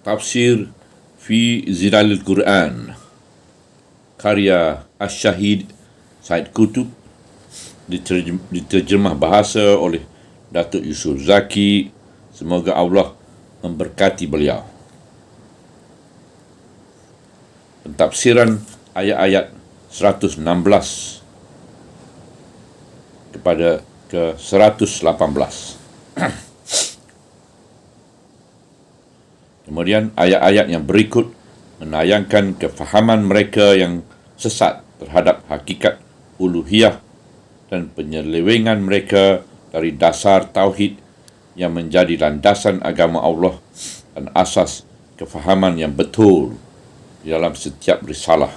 Tafsir fi Zilalil Quran, karya Asy-Syahid Said Qutb, diterjemah bahasa oleh Datuk Yusof Zaki. Semoga Allah memberkati beliau. Pentafsiran ayat-ayat 116 kepada ke 118. Kemudian ayat-ayat yang berikut menayangkan kefahaman mereka yang sesat terhadap hakikat uluhiyah dan penyelewengan mereka dari dasar tauhid yang menjadi landasan agama Allah dan asas kefahaman yang betul dalam setiap risalah.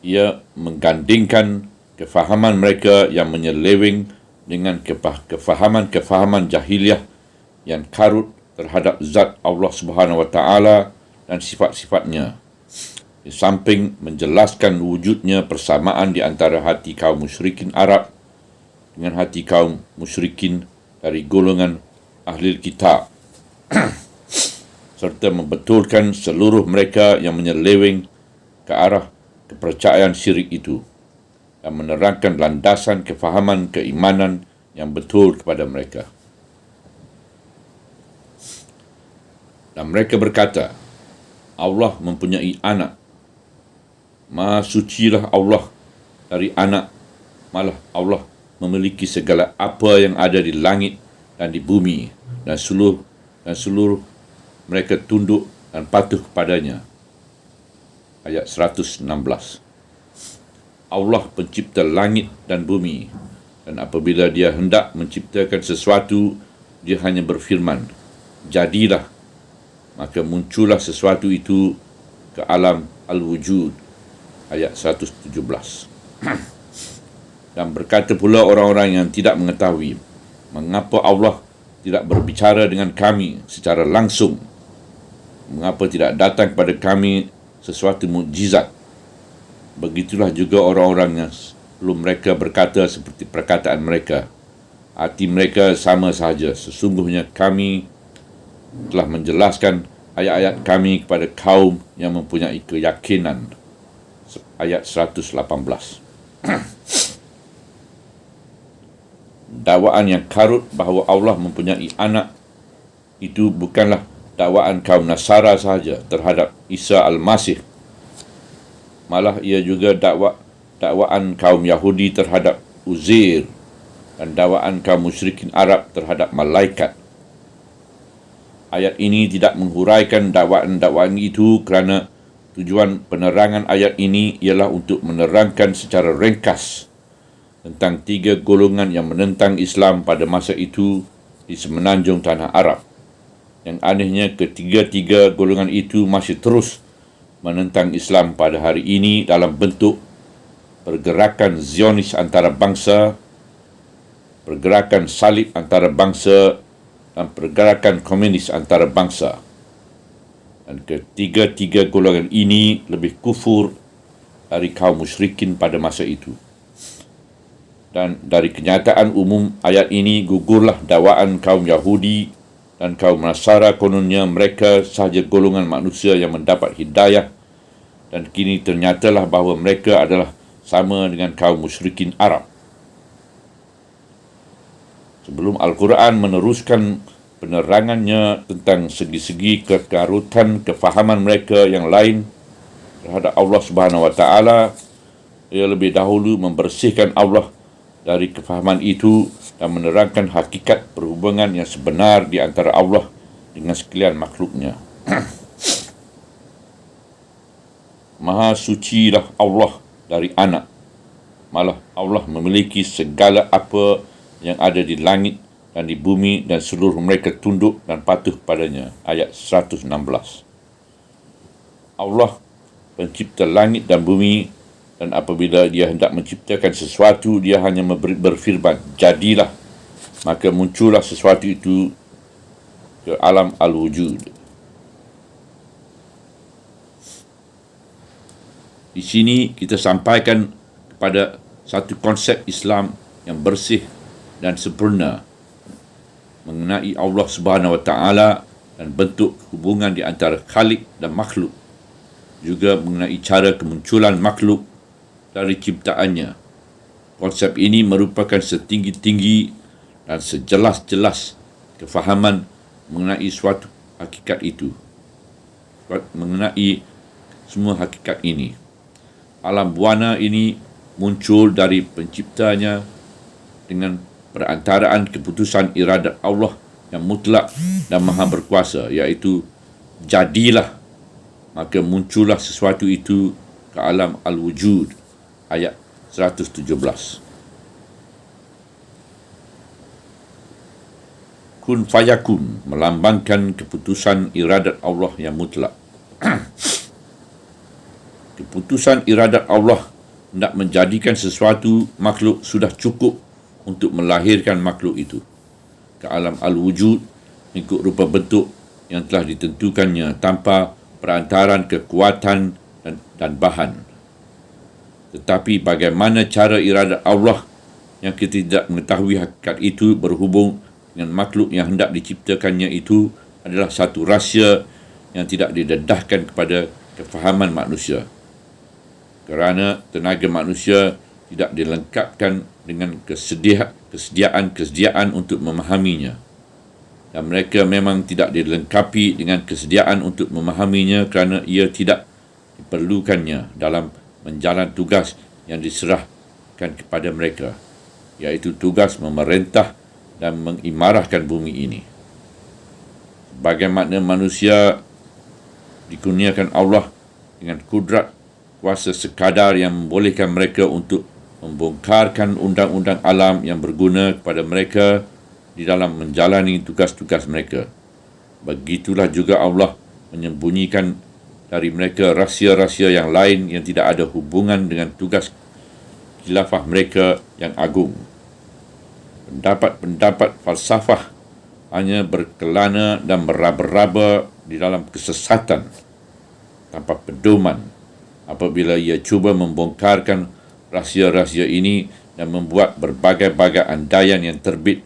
Ia menggandingkan kefahaman mereka yang menyeleweng dengan kefahaman jahiliyah yang karut terhadap zat Allah Subhanahu wa taala dan sifat-sifatnya. Di samping menjelaskan wujudnya persamaan di antara hati kaum musyrikin Arab dengan hati kaum musyrikin dari golongan ahli kitab, serta membetulkan seluruh mereka yang menyeleweng ke arah kepercayaan syirik itu dan menerangkan landasan kefahaman keimanan yang betul kepada mereka. Dan mereka berkata, Allah mempunyai anak. Maha sucilah Allah dari anak. Malah Allah memiliki segala apa yang ada di langit dan di bumi, dan seluruh mereka tunduk dan patuh kepadanya. Ayat 116. Allah pencipta langit dan bumi, dan apabila dia hendak menciptakan sesuatu, dia hanya berfirman, jadilah, maka muncullah sesuatu itu ke alam al-wujud. Ayat 117. Dan berkata pula orang-orang yang tidak mengetahui, mengapa Allah tidak berbicara dengan kami secara langsung? Mengapa tidak datang kepada kami sesuatu mukjizat? Begitulah juga orang-orang yang sebelum mereka berkata seperti perkataan mereka. Hati mereka sama sahaja. Sesungguhnya kami telah menjelaskan ayat-ayat kami kepada kaum yang mempunyai keyakinan. Ayat 118. Dakwaan yang karut bahawa Allah mempunyai anak itu bukanlah dakwaan kaum Nasara sahaja terhadap Isa Al-Masih. Malah ia juga dakwaan kaum Yahudi terhadap Uzair dan dakwaan kaum musyrikin Arab terhadap malaikat. Ayat ini tidak menghuraikan dakwaan-dakwaan itu kerana tujuan penerangan ayat ini ialah untuk menerangkan secara ringkas tentang 3 golongan yang menentang Islam pada masa itu di semenanjung tanah Arab. Yang anehnya ketiga-tiga golongan itu masih terus menentang Islam pada hari ini dalam bentuk pergerakan Zionis antara bangsa, pergerakan salib antara bangsa, dan pergerakan komunis antara bangsa. Dan ketiga-tiga golongan ini lebih kufur dari kaum musyrikin pada masa itu. Dan dari kenyataan umum ayat ini gugurlah dakwaan kaum Yahudi dan kaum Nasara, kononnya mereka sahaja golongan manusia yang mendapat hidayah, dan kini ternyatalah bahawa mereka adalah sama dengan kaum musyrikin Arab. Sebelum Al-Quran meneruskan penerangannya tentang segi-segi kekarutan kefahaman mereka yang lain terhadap Allah Subhanahu wa taala, ia lebih dahulu membersihkan Allah dari kefahaman itu dan menerangkan hakikat perhubungan yang sebenar di antara Allah dengan sekalian makhluknya. Maha sucilah Allah dari anak. Malah Allah memiliki segala apa yang ada di langit dan di bumi, dan seluruh mereka tunduk dan patuh padanya. Ayat 116. Allah pencipta langit dan bumi, dan apabila dia hendak menciptakan sesuatu, dia hanya berfirman, jadilah, maka muncullah sesuatu itu ke alam al-wujud. Di sini kita sampaikan kepada satu konsep Islam yang bersih dan sempurna mengenai Allah Subhanahu wa taala dan bentuk hubungan di antara Khalik dan makhluk, juga mengenai cara kemunculan makhluk dari ciptaannya. Konsep ini merupakan setinggi-tinggi dan sejelas-jelas kefahaman mengenai suatu hakikat itu, mengenai semua hakikat ini. Alam buana ini muncul dari penciptanya dengan perantaraan keputusan iradat Allah yang mutlak dan maha berkuasa, iaitu jadilah, maka muncullah sesuatu itu ke alam al-wujud, ayat 117. Kun fayakun melambangkan keputusan iradat Allah yang mutlak. Keputusan iradat Allah hendak menjadikan sesuatu makhluk sudah cukup untuk melahirkan makhluk itu ke alam al-wujud mengikut rupa bentuk yang telah ditentukannya tanpa perantaran kekuatan dan bahan. Tetapi bagaimana cara iradat Allah yang kita tidak mengetahui hakikat itu berhubung dengan makhluk yang hendak diciptakannya itu adalah satu rahsia yang tidak didedahkan kepada kefahaman manusia, kerana tenaga manusia tidak dilengkapkan dengan kesediaan untuk memahaminya. Dan mereka memang tidak dilengkapi dengan kesediaan untuk memahaminya kerana ia tidak diperlukannya dalam menjalan tugas yang diserahkan kepada mereka, iaitu tugas memerintah dan mengimarahkan bumi ini. Bagaimana manusia dikurniakan Allah dengan kudrat kuasa sekadar yang membolehkan mereka untuk membongkarkan undang-undang alam yang berguna kepada mereka di dalam menjalani tugas-tugas mereka. Begitulah juga Allah menyembunyikan dari mereka rahsia-rahsia yang lain yang tidak ada hubungan dengan tugas khilafah mereka yang agung. Pendapat-pendapat falsafah hanya berkelana dan meraba-raba di dalam kesesatan tanpa pedoman apabila ia cuba membongkarkan rahsia-rahsia ini dan membuat berbagai-bagai andaian yang terbit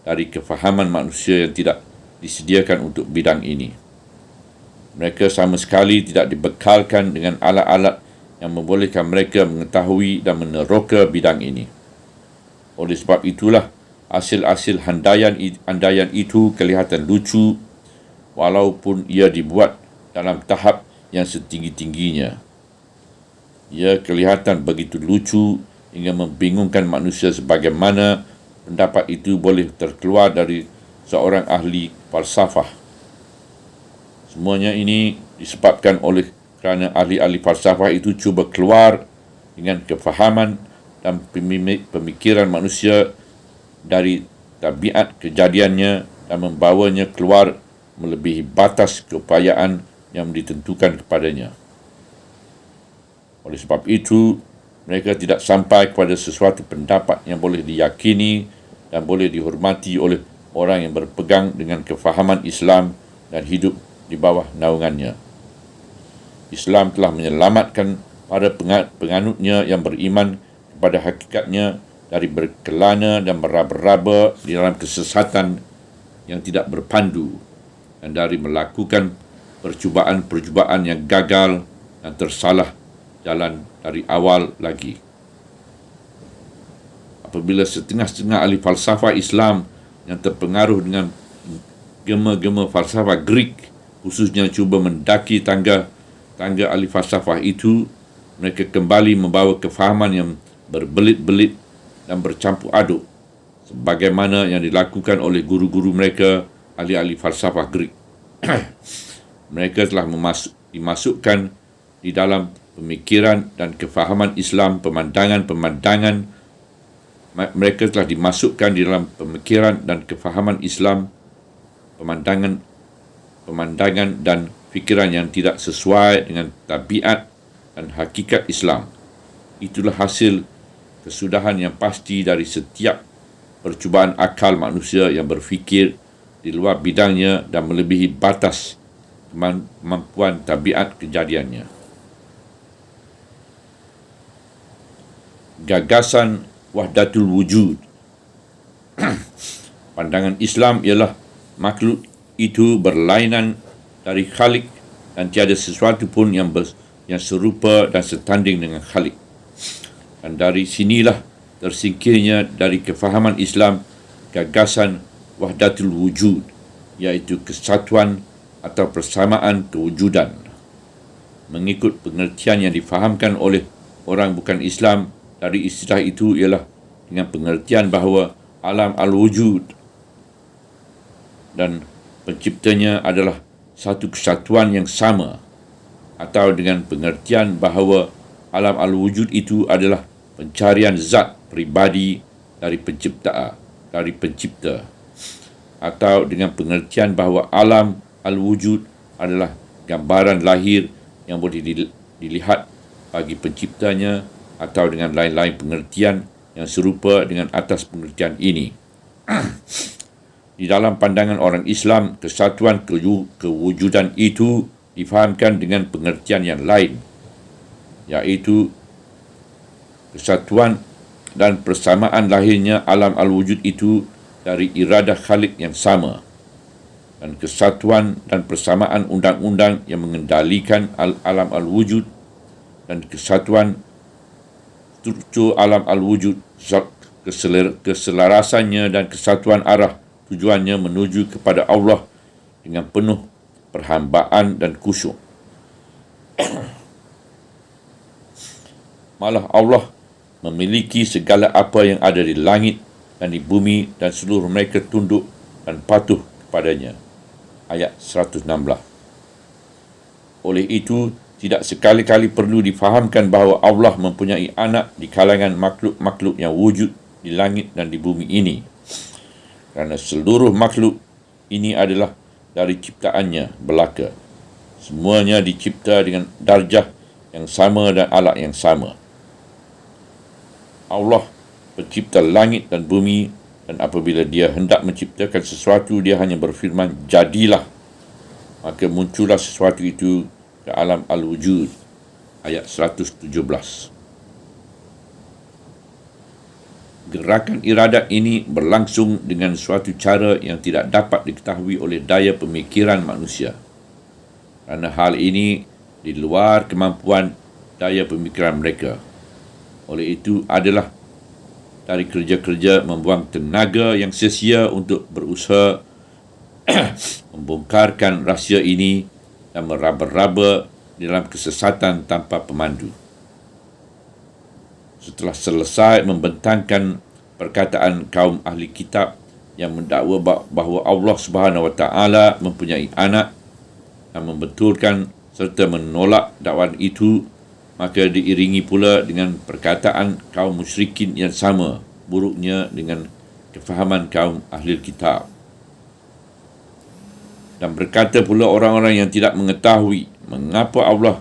dari kefahaman manusia yang tidak disediakan untuk bidang ini. Mereka sama sekali tidak dibekalkan dengan alat-alat yang membolehkan mereka mengetahui dan meneroka bidang ini. Oleh sebab itulah, hasil-hasil andaian itu kelihatan lucu walaupun ia dibuat dalam tahap yang setinggi-tingginya. Ia kelihatan begitu lucu hingga membingungkan manusia sebagaimana pendapat itu boleh terkeluar dari seorang ahli falsafah. Semuanya ini disebabkan oleh kerana ahli-ahli falsafah itu cuba keluar dengan kefahaman dan pemikiran manusia dari tabiat kejadiannya dan membawanya keluar melebihi batas keupayaan yang ditentukan kepadanya. Oleh sebab itu, mereka tidak sampai kepada sesuatu pendapat yang boleh diyakini dan boleh dihormati oleh orang yang berpegang dengan kefahaman Islam dan hidup di bawah naungannya. Islam telah menyelamatkan para penganutnya yang beriman kepada hakikatnya dari berkelana dan meraba-raba di dalam kesesatan yang tidak berpandu dan dari melakukan percubaan-percubaan yang gagal dan tersalah jalan dari awal lagi. Apabila setengah-setengah ahli falsafah Islam yang terpengaruh dengan gema-gema falsafah Greek khususnya cuba mendaki tangga ahli falsafah itu, mereka kembali membawa kefahaman yang berbelit-belit dan bercampur aduk sebagaimana yang dilakukan oleh guru-guru mereka, ahli-ahli falsafah Greek. Mereka telah dimasukkan di dalam pemikiran dan kefahaman Islam pemandangan-pemandangan. Mereka telah dimasukkan di dalam pemikiran dan kefahaman Islam pemandangan dan fikiran yang tidak sesuai dengan tabiat dan hakikat Islam. Itulah hasil kesudahan yang pasti dari setiap percubaan akal manusia yang berfikir di luar bidangnya dan melebihi batas kemampuan tabiat kejadiannya. Gagasan wahdatul wujud. Pandangan Islam ialah makhluk itu berlainan dari Khalik dan tiada sesuatu pun yang serupa dan setanding dengan Khalik. Dan dari sinilah tersingkirnya dari kefahaman Islam gagasan wahdatul wujud, iaitu kesatuan atau persamaan kewujudan. Mengikut pengertian yang difahamkan oleh orang bukan Islam dari istilah itu ialah dengan pengertian bahawa alam al-wujud dan penciptanya adalah satu kesatuan yang sama, atau dengan pengertian bahawa alam al-wujud itu adalah pencarian zat peribadi dari pencipta, atau dengan pengertian bahawa alam al-wujud adalah gambaran lahir yang boleh dilihat bagi penciptanya, atau dengan lain-lain pengertian yang serupa dengan atas pengertian ini. Di dalam pandangan orang Islam, kesatuan kewujudan itu difahamkan dengan pengertian yang lain, iaitu kesatuan dan persamaan lahirnya alam al-wujud itu dari iradah Khalik yang sama, dan kesatuan dan persamaan undang-undang yang mengendalikan alam al-wujud, dan kesatuan struktur alam al-wujud, keselarasannya dan kesatuan arah tujuannya menuju kepada Allah dengan penuh perhambaan dan khusyuk. Malah Allah memiliki segala apa yang ada di langit dan di bumi, dan seluruh mereka tunduk dan patuh kepadanya. Ayat 116. Oleh itu, tidak sekali-kali perlu difahamkan bahawa Allah mempunyai anak di kalangan makhluk-makhluk yang wujud di langit dan di bumi ini. Kerana seluruh makhluk ini adalah dari ciptaannya belaka. Semuanya dicipta dengan darjah yang sama dan alat yang sama. Allah pencipta langit dan bumi, dan apabila dia hendak menciptakan sesuatu, dia hanya berfirman, jadilah. Maka muncullah sesuatu itu ke alam al-wujud. Ayat 117. Gerakan iradat ini berlangsung dengan suatu cara yang tidak dapat diketahui oleh daya pemikiran manusia, kerana hal ini di luar kemampuan daya pemikiran mereka. Oleh itu adalah dari kerja-kerja membuang tenaga yang sia-sia untuk berusaha membongkarkan rahsia ini dan meraba-raba dalam kesesatan tanpa pemandu. Setelah selesai membentangkan perkataan kaum ahli kitab yang mendakwa bahawa Allah Subhanahu Wa Taala mempunyai anak, dan membetulkan serta menolak dakwaan itu, maka diiringi pula dengan perkataan kaum musyrikin yang sama buruknya dengan kefahaman kaum ahli kitab. Dan berkata pula orang-orang yang tidak mengetahui mengapa Allah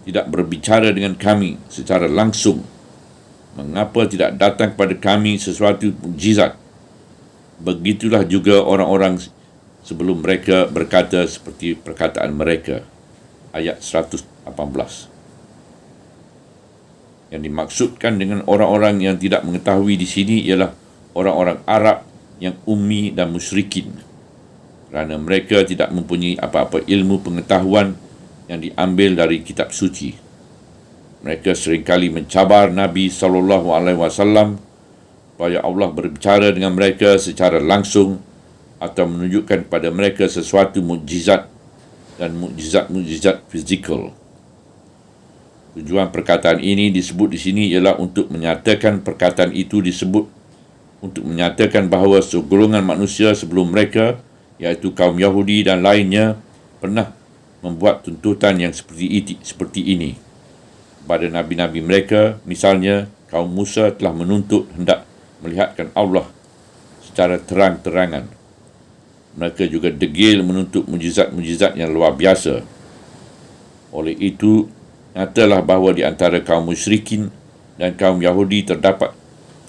tidak berbicara dengan kami secara langsung, mengapa tidak datang kepada kami sesuatu mukjizat. Begitulah juga orang-orang sebelum mereka berkata seperti perkataan mereka. Ayat 118. Yang dimaksudkan dengan orang-orang yang tidak mengetahui di sini ialah orang-orang Arab yang ummi dan musyrikin, kerana mereka tidak mempunyai apa-apa ilmu pengetahuan yang diambil dari kitab suci. Mereka seringkali mencabar Nabi SAW supaya Allah berbicara dengan mereka secara langsung atau menunjukkan kepada mereka sesuatu mukjizat dan mukjizat-mukjizat fizikal. Tujuan perkataan ini disebut di sini ialah untuk menyatakan perkataan itu disebut untuk menyatakan bahawa segolongan manusia sebelum mereka, iaitu kaum Yahudi dan lainnya, pernah membuat tuntutan yang seperti ini pada nabi-nabi mereka. Misalnya, kaum Musa telah menuntut hendak melihatkan Allah secara terang-terangan. Mereka juga degil menuntut mujizat-mujizat yang luar biasa. Oleh itu, nyatalah bahawa di antara kaum musyrikin dan kaum Yahudi terdapat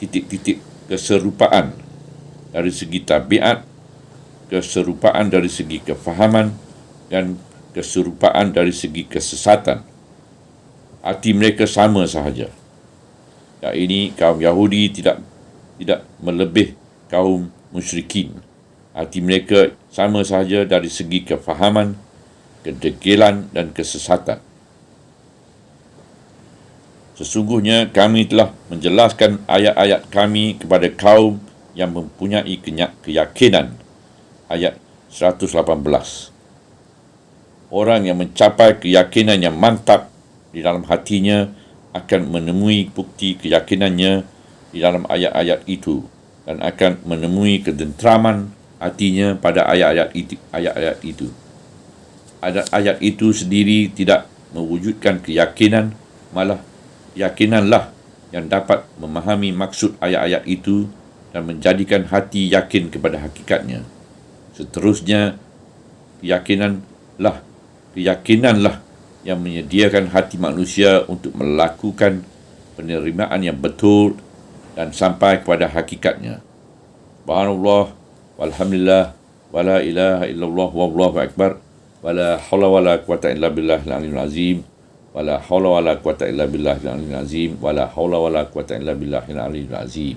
titik-titik keserupaan dari segi tabiat, keserupaan dari segi kefahaman, dan keserupaan dari segi kesesatan. Arti mereka sama sahaja. Dan ini kaum Yahudi tidak melebih kaum musyrikin. Hati mereka sama sahaja dari segi kefahaman, kedegilan dan kesesatan. Sesungguhnya kami telah menjelaskan ayat-ayat kami kepada kaum yang mempunyai keyakinan. Ayat 118. Orang yang mencapai keyakinan yang mantap di dalam hatinya akan menemui bukti keyakinannya di dalam ayat-ayat itu dan akan menemui ketenteraman hatinya pada ayat-ayat itu. Ayat itu sendiri tidak mewujudkan keyakinan, malah keyakinanlah yang dapat memahami maksud ayat-ayat itu dan menjadikan hati yakin kepada hakikatnya. Seterusnya, keyakinanlah yang menyediakan hati manusia untuk melakukan penerimaan yang betul dan sampai kepada hakikatnya. Subhanallah, walhamdulillah, wala ilaha illallah, wallahu akbar, wala hawla wala quwata illa billahil aliyyil azim, wala hawla wala quwata illa billahil aliyyil azim, wala hawla wala quwata illa billahil aliyyil azim.